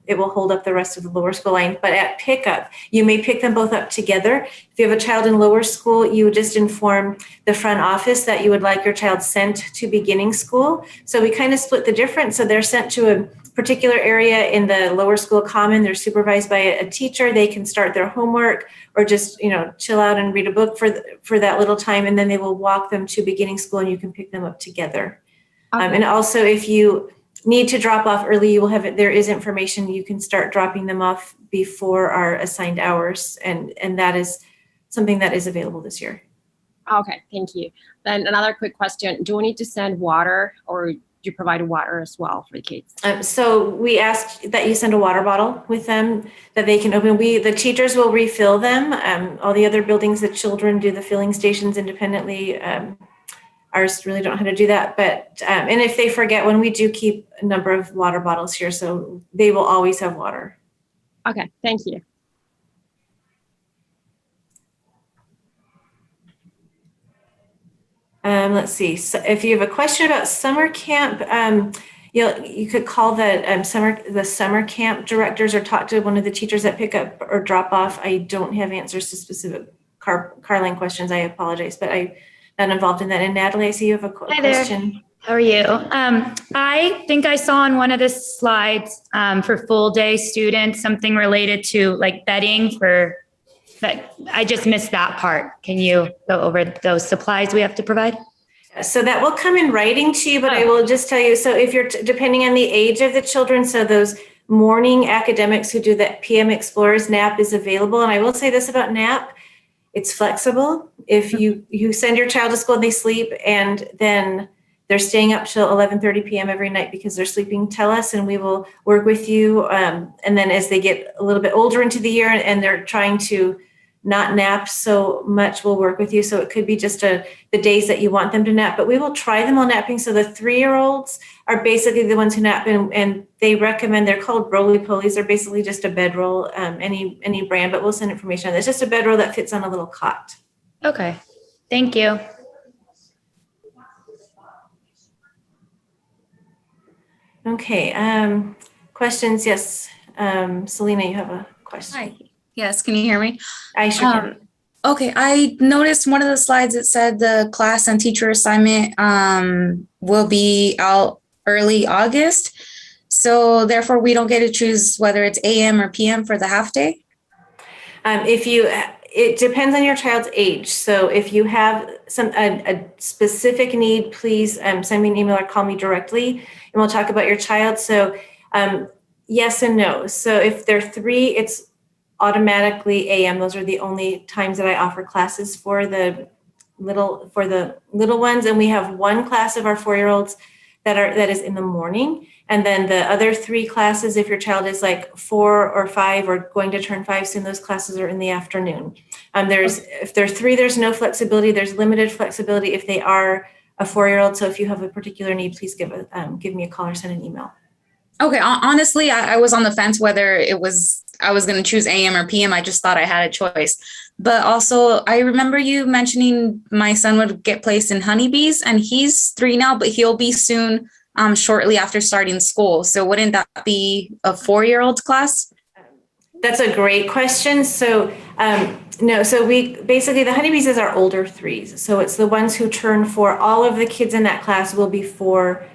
it will hold up the rest of the lower school line. But at pickup, you may pick them both up together. If you have a child in lower school, you would just inform the front office that you would like your child sent to beginning school. So we kind of split the difference. So they're sent to a particular area in the lower school common. They're supervised by a teacher. They can start their homework or just, chill out and read a book for that little time. And then they will walk them to beginning school and you can pick them up together. Okay. And also if you need to drop off early, you will have it. There is information. You can start dropping them off before our assigned hours. And that is something that is available this year. Okay, thank you. Then another quick question. Do we need to send water, or do you provide water as well for the kids? So we ask that you send a water bottle with them that they can open. The teachers will refill them. All the other buildings, the children do the filling stations independently. Ours really don't know how to do that, but and if they forget, when we do keep a number of water bottles here, so they will always have water. Okay, thank you. Let's see. So if you have a question about summer camp, you could call the summer camp directors or talk to one of the teachers that pick up or drop off. I don't have answers to specific car line questions. I apologize, but I'm not involved in that. And Natalie, I see you have a Hi there. question. How are you? I think I saw on one of the slides for full day students, something related to like bedding but I just missed that part. Can you go over those supplies we have to provide? So that will come in writing to you, but I will just tell you, so if you're depending on the age of the children, so those morning academics who do the PM Explorers, NAP is available. And I will say this about NAP, it's flexible. If you send your child to school and they sleep and then they're staying up till 11:30 p.m. every night because they're sleeping, tell us and we will work with you. And then as they get a little bit older into the year and they're trying to not nap so much, we'll work with you. So it could be just the days that you want them to nap, but we will try them on napping. So the 3-year-olds are basically the ones who nap, and they recommend, they're called roly-polies. They're basically just a bedroll, any brand, but we'll send information on that. It's just a bedroll that fits on a little cot. Okay, thank you. Okay, questions? Yes, Selena, you have a question. Hi. Yes, can you hear me? I sure can. Okay, I noticed one of the slides, it said the class and teacher assignment will be out early August. So therefore, we don't get to choose whether it's AM or PM for the half day? It depends on your child's age. So if you have a specific need, please send me an email or call me directly, and we'll talk about your child. So yes and no. So if they're 3, it's automatically AM. Those are the only times that I offer classes for the little ones. And we have one class of our 4-year-olds that is in the morning. And then the other 3 classes, if your child is like 4 or 5 or going to turn 5 soon, those classes are in the afternoon. If they're 3, there's no flexibility. There's limited flexibility if they are a 4-year-old. So if you have a particular need, please give me a call or send an email. Okay, honestly, I was on the fence whether I was going to choose AM or PM. I just thought I had a choice. But also, I remember you mentioning my son would get placed in honeybees, and he's 3 now, but he'll be soon, shortly after starting school. So wouldn't that be a 4-year-old class? That's a great question. So no, so we basically, the honeybees is our older 3s. So it's the ones who turn 4. All of the kids in that class will be 4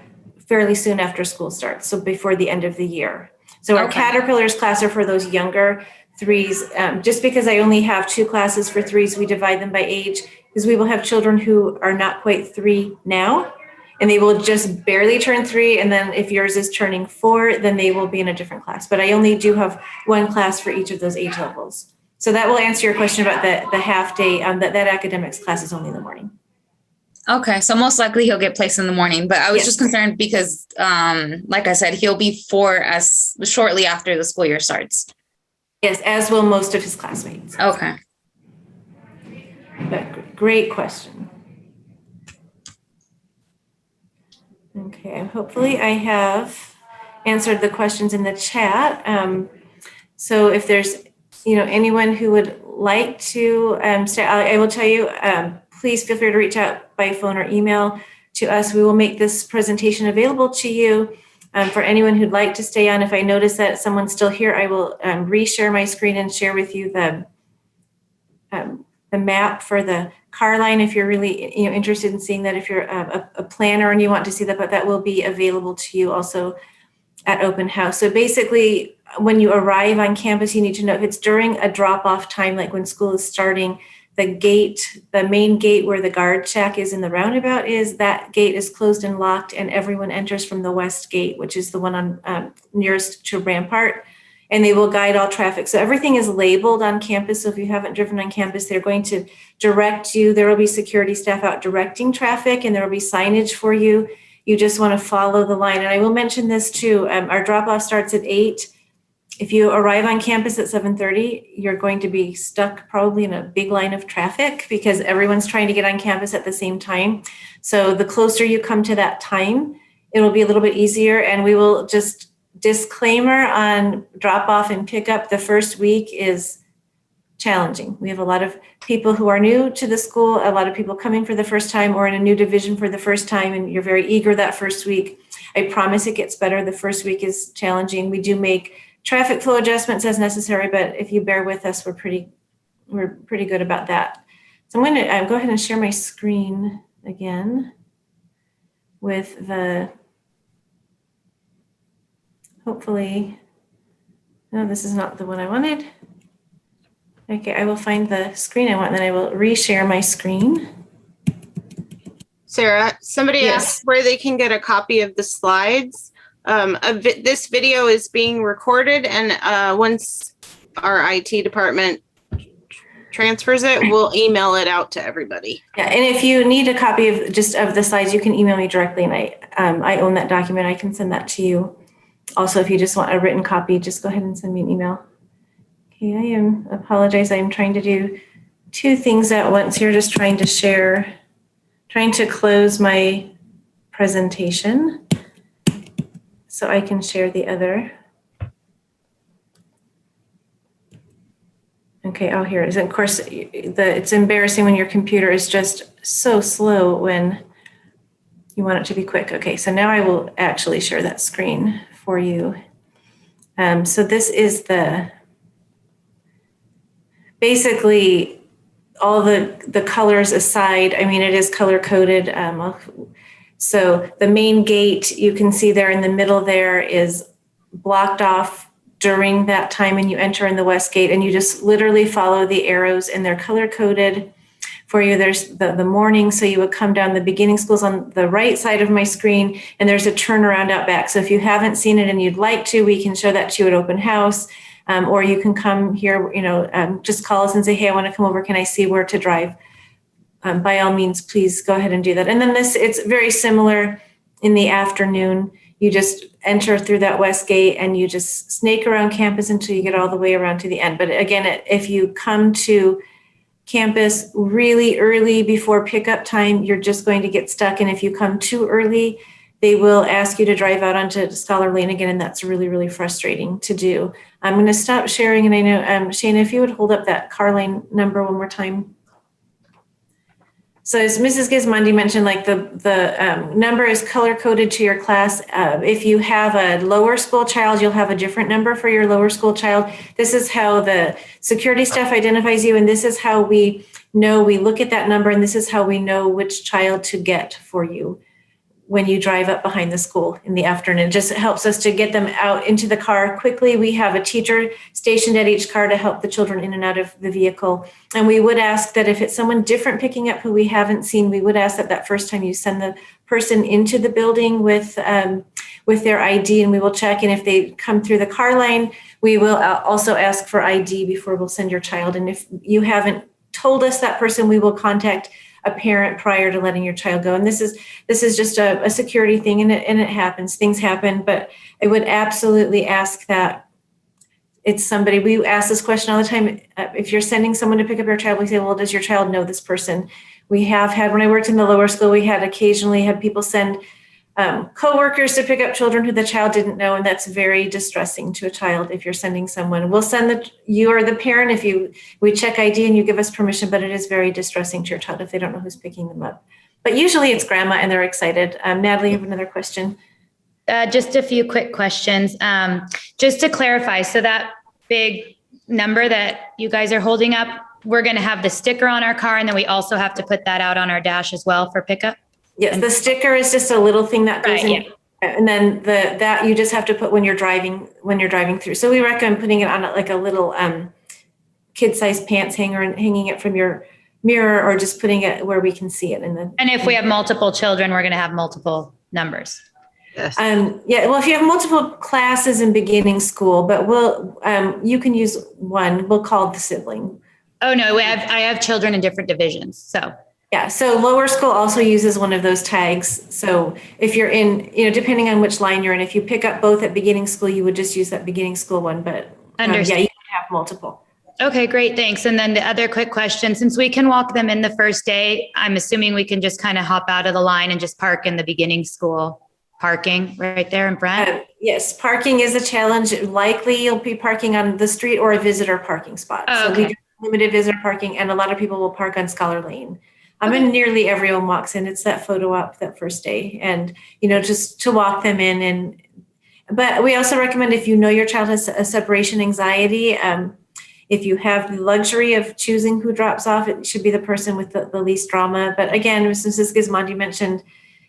fairly soon after school starts. So before the end of the year. So our caterpillars class are for those younger 3s. Just because I only have 2 classes for 3s, we divide them by age, because we will have children who are not quite 3 now, and they will just barely turn 3. And then if yours is turning 4, then they will be in a different class. But I only do have 1 class for each of those age levels. So that will answer your question about the half day. That academics class is only in the morning. Okay, so most likely he'll get placed in the morning, but I was just concerned because, like I said, he'll be 4 as shortly after the school year starts. Yes, as will most of his classmates. Okay. But great question. Okay, hopefully I have answered the questions in the chat. So if there's anyone who would like to stay, I will tell you, please feel free to reach out by phone or email to us. We will make this presentation available to you for anyone who'd like to stay on. If I notice that someone's still here, I will reshare my screen and share with you the map for the car line. If you're really interested in seeing that, if you're a planner and you want to see that, but that will be available to you also at open house. So basically, when you arrive on campus, you need to know if it's during a drop-off time, like when school is starting, the main gate where the guard shack is in the roundabout that gate is closed and locked, and everyone enters from the west gate, which is the one on nearest to Rampart, and they will guide all traffic. So everything is labeled on campus. So if you haven't driven on campus, they're going to direct you. There will be security staff out directing traffic, and there will be signage for you. You just want to follow the line. And I will mention this too. Our drop-off starts at 8. If you arrive on campus at 7:30, you're going to be stuck probably in a big line of traffic because everyone's trying to get on campus at the same time. So the closer you come to that time, it'll be a little bit easier. And we will just disclaimer on drop-off and pickup, the first week is challenging. We have a lot of people who are new to the school, a lot of people coming for the first time or in a new division for the first time, and you're very eager that first week. I promise it gets better. The first week is challenging. We do make traffic flow adjustments as necessary, but if you bear with us, we're pretty good about that. So I'm going to go ahead and share my screen again with hopefully, no, this is not the one I wanted. Okay, I will find the screen I want, and then I will reshare my screen. Sarah, somebody asked where they can get a copy of the slides. This video is being recorded, and once our IT department transfers it, we'll email it out to everybody. Yeah, and if you need a copy of the slides, you can email me directly, and I own that document. I can send that to you. Also, if you just want a written copy, just go ahead and send me an email. Okay, apologize. I am trying to do 2 things at once here, just trying to close my presentation so I can share the other. Okay, oh, here it is. And of course, it's embarrassing when your computer is just so slow when you want it to be quick. Okay, so now I will actually share that screen for you. So this is basically all the colors aside. I mean, it is color coded. So the main gate, you can see there in the middle there is blocked off during that time, and you enter in the west gate, and you just literally follow the arrows, and they're color coded for you. There's the morning, so you would come down. The beginning school's on the right side of my screen, and there's a turnaround out back. So if you haven't seen it and you'd like to, we can show that to you at open house, or you can come here, just call us and say, hey, I want to come over. Can I see where to drive? By all means, please go ahead and do that. And then it's very similar in the afternoon. You just enter through that west gate and you just snake around campus until you get all the way around to the end. But again, if you come to campus really early before pickup time, you're just going to get stuck. And if you come too early, they will ask you to drive out onto Scholar Lane again, and that's really, really frustrating to do. I'm going to stop sharing, and I know, Shana, if you would hold up that car lane number one more time. So as Mrs. Gismondi mentioned, like the number is color coded to your class. If you have a lower school child, you'll have a different number for your lower school child. This is how the security staff identifies you, and this is how we know, we look at that number, and this is how we know which child to get for you when you drive up behind the school in the afternoon. It just helps us to get them out into the car quickly. We have a teacher stationed at each car to help the children in and out of the vehicle. And we would ask that if it's someone different picking up who we haven't seen, we would ask that first time you send the person into the building with their ID, and we will check. And if they come through the car line, we will also ask for ID before we'll send your child. And if you haven't told us that person, we will contact a parent prior to letting your child go. And this is just a security thing, and it happens. Things happen, but I would absolutely ask that it's somebody. We ask this question all the time. If you're sending someone to pick up your child, we say, well, does your child know this person? We have had, when I worked in the lower school, we had occasionally had people send coworkers to pick up children who the child didn't know, and that's very distressing to a child if you're sending someone. We'll send you or the parent if we check ID and you give us permission, but it is very distressing to your child if they don't know who's picking them up. But usually it's grandma and they're excited. Natalie, you have another question? Just a few quick questions. Just to clarify, so that big number that you guys are holding up, we're going to have the sticker on our car, and then we also have to put that out on our dash as well for pickup? Yes, the sticker is just a little thing that goes in, yeah. and then that you just have to put when you're driving through. So we recommend putting it on like a little kid-sized pants hanger and hanging it from your mirror, or just putting it where we can see it. And if we have multiple children, we're going to have multiple numbers. Yes. Yeah, well, if you have multiple classes in beginning school, but you can use one. We'll call the sibling. Oh no, I have children in different divisions, so. Yeah, so lower school also uses one of those tags. So if you're in, depending on which line you're in, if you pick up both at beginning school, you would just use that beginning school one. But yeah, you can have multiple. Okay, great, thanks. And then the other quick question, since we can walk them in the first day, I'm assuming we can just kind of hop out of the line and just park in the beginning school parking right there in front? Yes, parking is a challenge. Likely you'll be parking on the street or a visitor parking spot. Oh, okay. So we do limited visitor parking, and a lot of people will park on Scholar Lane. And nearly everyone walks in. It's that photo op that first day, and just to walk them in. But we also recommend, if you know your child has a separation anxiety, if you have the luxury of choosing who drops off, it should be the person with the least drama. But again, as Mrs. Gismondi mentioned,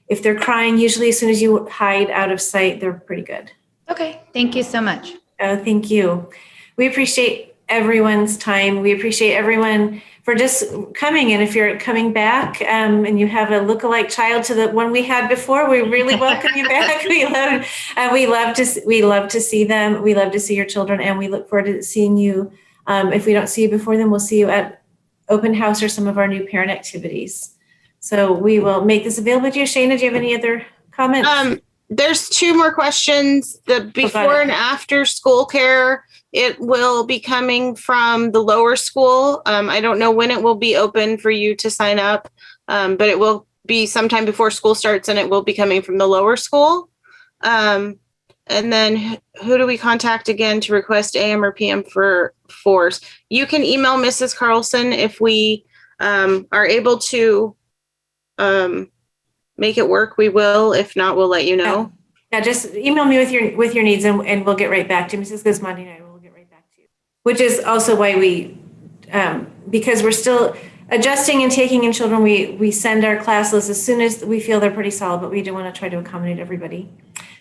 if they're crying, usually as soon as you hide out of sight, they're pretty good. Okay, thank you so much. Thank you. We appreciate everyone's time. We appreciate everyone for just coming. And if you're coming back and you have a lookalike child to the one we had before, we really welcome you back. We love to see them. We love to see your children, and we look forward to seeing you. If we don't see you before then, we'll see you at open house or some of our new parent activities. So we will make this available to you. Shayna, do you have any other comments? There's two more questions. The before and after school care, it will be coming from the lower school. I don't know when it will be open for you to sign up, but it will be sometime before school starts, and it will be coming from the lower school. And then who do we contact again to request AM or PM for fours? You can email Mrs. Carlson if we are able to make it work. We will. If not, we'll let you know. Yeah, just email me with your needs, and we'll get right back to you. Mrs. Gismondi and I will get right back to you. Which is also why we, because we're still adjusting and taking in children, we send our class lists as soon as we feel they're pretty solid, but we do want to try to accommodate everybody.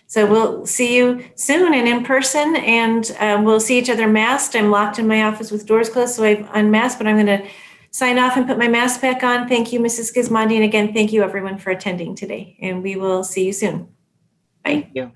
So we'll see you soon and in person, and we'll see each other masked. I'm locked in my office with doors closed, so I've unmasked, but I'm going to sign off and put my mask back on. Thank you, Mrs. Gismondi. And again, thank you everyone for attending today, and we will see you soon. Bye. Thank you.